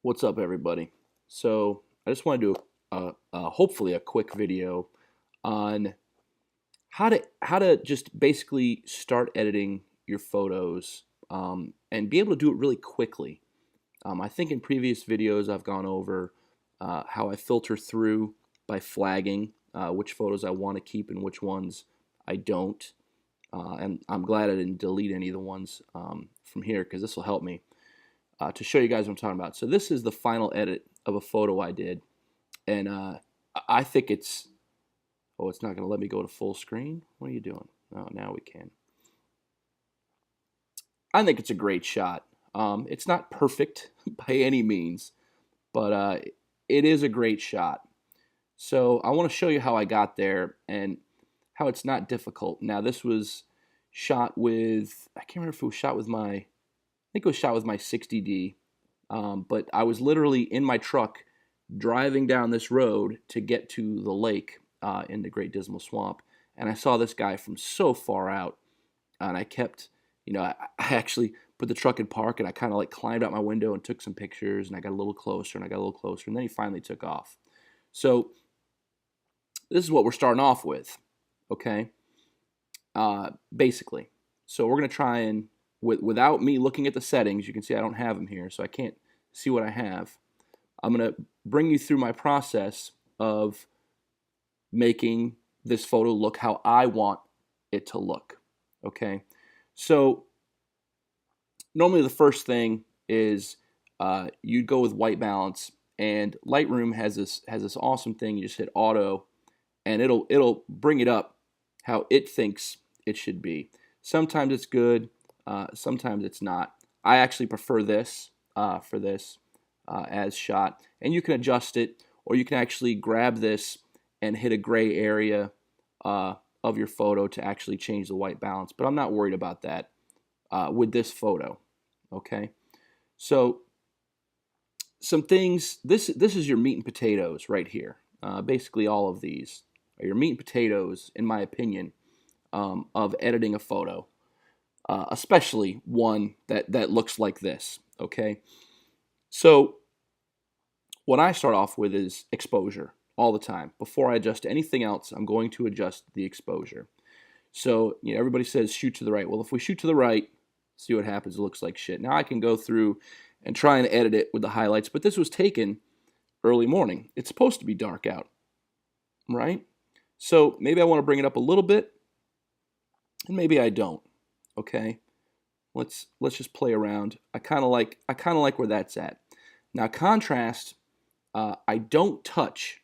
What's up, everybody? So I just want to do hopefully a quick video on how to just basically start editing your photos and be able to do it really quickly. I think in previous videos I've gone over how I filter through by flagging which photos I want to keep and which ones I don't. And I'm glad I didn't delete any of the ones from here because this will help me to show you guys what I'm talking about. So this is the final edit of a photo I did, and I think it's, oh, it's not going to let me go to full screen. What are you doing? Oh, now we can. I think it's a great shot. It's not perfect by any means, but it is a great shot. So I want to show you how I got there and how it's not difficult. Now this was shot with, I can't remember if it was shot with my, I think it was shot with my 60D. But I was literally in my truck driving down this road to get to the lake in the Great Dismal Swamp, and I saw this guy from so far out, and I kept, I actually put the truck in park, and I kind of like climbed out my window and took some pictures, and I got a little closer, and I got a little closer, and then he finally took off. So this is what we're starting off with, okay? Basically. So we're going to try and, without me looking at the settings, you can see I don't have them here, so I can't see what I have. I'm going to bring you through my process of making this photo look how I want it to look, okay? So normally the first thing is you'd go with white balance, and Lightroom has this awesome thing. You just hit auto, and it'll bring it up how it thinks it should be. Sometimes it's good, sometimes it's not. I actually prefer this for this as shot, and you can adjust it, or you can actually grab this and hit a gray area of your photo to actually change the white balance. But I'm not worried about that with this photo. Okay, so some things. This is your meat and potatoes right here. Basically, all of these are your meat and potatoes, in my opinion, of editing a photo, especially one that looks like this. Okay, so what I start off with is exposure all the time. Before I adjust anything else, I'm going to adjust the exposure. So everybody says shoot to the right. Well, if we shoot to the right, see what happens. It looks like shit. Now I can go through and try and edit it with the highlights, but this was taken early morning. It's supposed to be dark out, right? So maybe I want to bring it up a little bit, and maybe I don't. Okay, let's just play around. I kind of like where that's at. Now contrast, I don't touch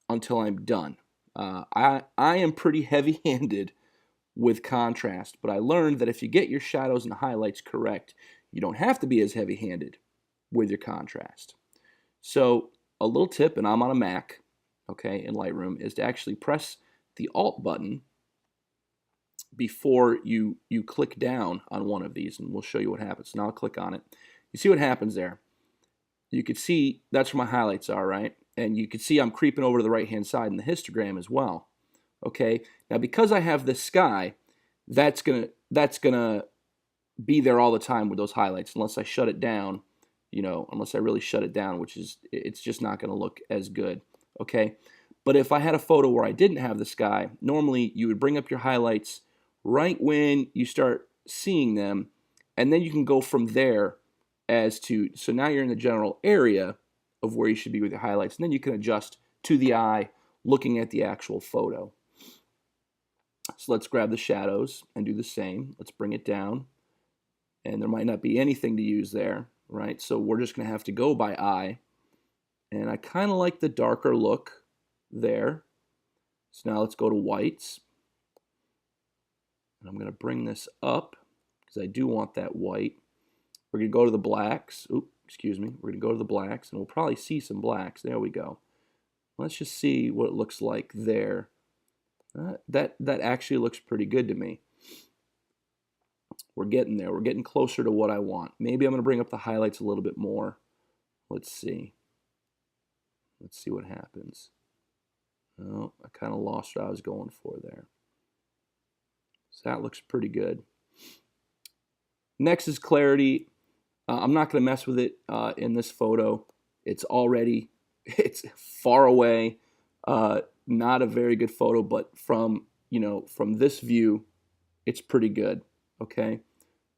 until I'm done. I am pretty heavy-handed with contrast, but I learned that if you get your shadows and highlights correct, you don't have to be as heavy-handed with your contrast. So a little tip, and I'm on a Mac, okay, in Lightroom, is to actually press the Alt button before you click down on one of these, and we'll show you what happens. Now I'll click on it. You see what happens there. You can see that's where my highlights are, right? And you can see I'm creeping over to the right-hand side in the histogram as well. Okay, now because I have this sky, that's gonna be there all the time with those highlights, unless I shut it down, unless I really shut it down, which is, it's just not gonna look as good. Okay, but if I had a photo where I didn't have the sky, normally you would bring up your highlights right when you start seeing them, and then you can go from there as to, so now you're in the general area of where you should be with your highlights, and then you can adjust to the eye looking at the actual photo. So let's grab the shadows and do the same. Let's bring it down, and there might not be anything to use there, right? So we're just going to have to go by eye, and I kind of like the darker look there. So now let's go to whites, and I'm going to bring this up because I do want that white. We're going to go to the blacks. Oops, excuse me. We're going to go to the blacks, and we'll probably see some blacks. There we go. Let's just see what it looks like there. That actually looks pretty good to me. We're getting there. We're getting closer to what I want. Maybe I'm going to bring up the highlights a little bit more. Let's see. Let's see what happens. Oh, I kind of lost what I was going for there. So that looks pretty good. Next is clarity. I'm not going to mess with it in this photo. It's far away, not a very good photo, but from this view, it's pretty good. Okay,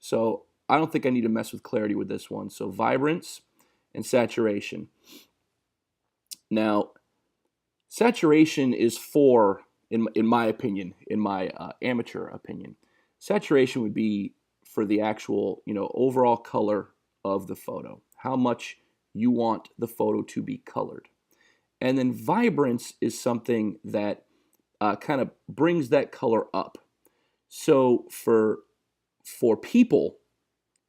so I don't think I need to mess with clarity with this one. So vibrance and saturation. Now, saturation is in my opinion, in my amateur opinion, saturation would be for the actual, overall color of the photo, how much you want the photo to be colored. And then vibrance is something that kind of brings that color up. So for people,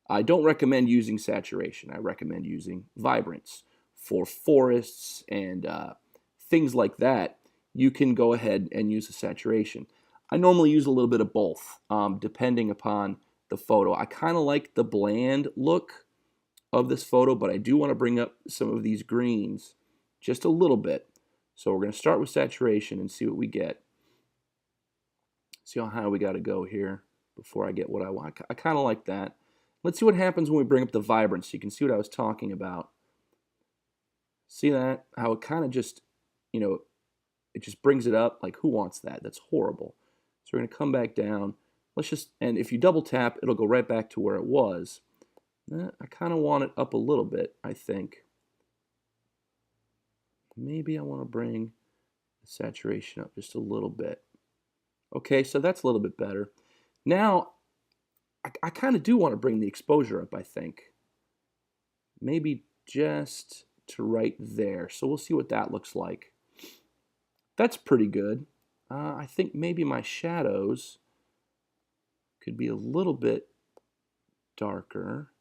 I don't recommend using saturation. I recommend using vibrance. For forests and things like that, you can go ahead and use a saturation. I normally use a little bit of both, depending upon the photo. I kind of like the bland look of this photo, but I do want to bring up some of these greens just a little bit. So we're going to start with saturation and see what we get. See how high we got to go here before I get what I want. I kind of like that. Let's see what happens when we bring up the vibrance. You can see what I was talking about. See that? How it kind of just, it just brings it up. Like, who wants that? That's horrible. So we're going to come back down. And if you double tap, it'll go right back to where it was. I kind of want it up a little bit, I think. Maybe I want to bring the saturation up just a little bit. Okay, so that's a little bit better. Now, I kind of do want to bring the exposure up, I think. Maybe just to right there. So we'll see what that looks like. That's pretty good. I think maybe my shadows could be a little bit darker.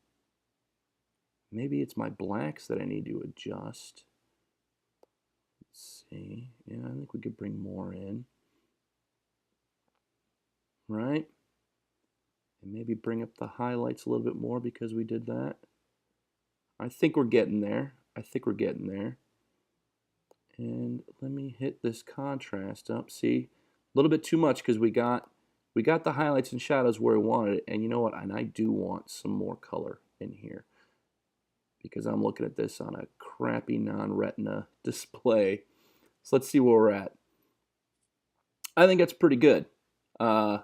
Maybe it's my blacks that I need to adjust. Let's see. Yeah, I think we could bring more in. Right? And maybe bring up the highlights a little bit more because we did that. I think we're getting there. And let me hit this contrast up. See, a little bit too much because we got the highlights and shadows where we wanted it. And you know what? And I do want some more color in here because I'm looking at this on a crappy non-retina display. So let's see where we're at. I think that's pretty good. I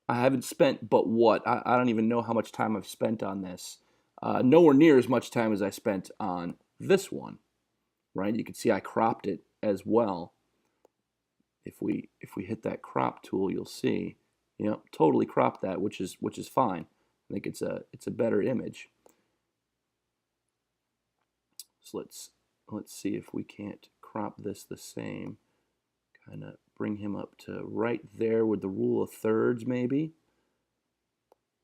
haven't spent but what? I don't even know how much time I've spent on this. Nowhere near as much time as I spent on this one, right? You can see I cropped it as well. If we hit that crop tool, you'll see, totally cropped that, which is fine. I think it's a better image. So let's see if we can't crop this the same. Kind of bring him up to right there with the rule of thirds, maybe.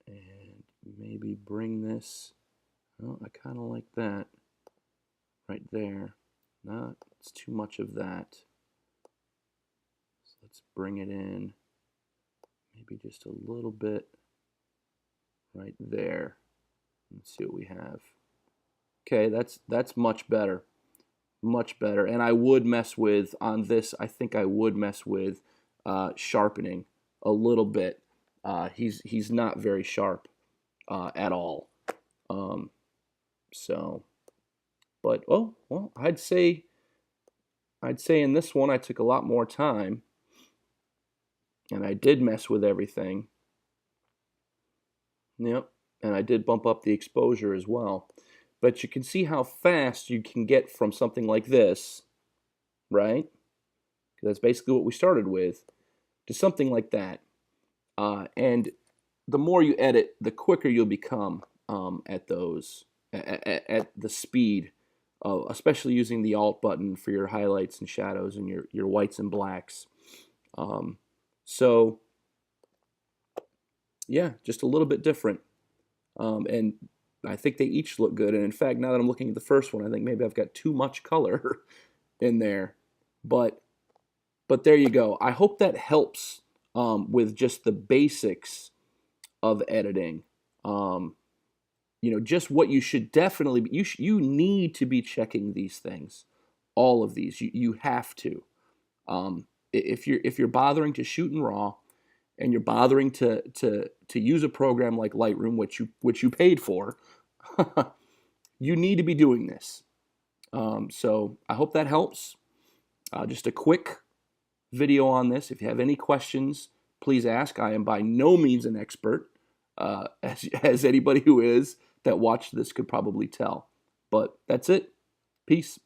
And maybe bring this. Oh, I kind of like that. Right there. No, it's too much of that. So let's bring it in. Maybe just a little bit right there. Let's see what we have. Okay, that's much better. Much better. And I would mess with, on this, I think I would mess with sharpening a little bit. He's not very sharp at all. But oh well, I'd say in this one I took a lot more time, and I did mess with everything. Yep, and I did bump up the exposure as well. But you can see how fast you can get from something like this, right? That's basically what we started with, to something like that. And the more you edit, the quicker you'll become at the speed, especially using the Alt button for your highlights and shadows and your whites and blacks. So, yeah, just a little bit different. And I think they each look good. And in fact, now that I'm looking at the first one, I think maybe I've got too much color in there. But there you go. I hope that helps with just the basics of editing. Just what you should definitely you need to be checking these things, all of these. You have to. If you're bothering to shoot in RAW, and you're bothering to use a program like Lightroom, which you paid for, you need to be doing this. So I hope that helps. Just a quick video on this. If you have any questions, please ask. I am by no means an expert, as anybody who is that watched this could probably tell. But that's it. Peace.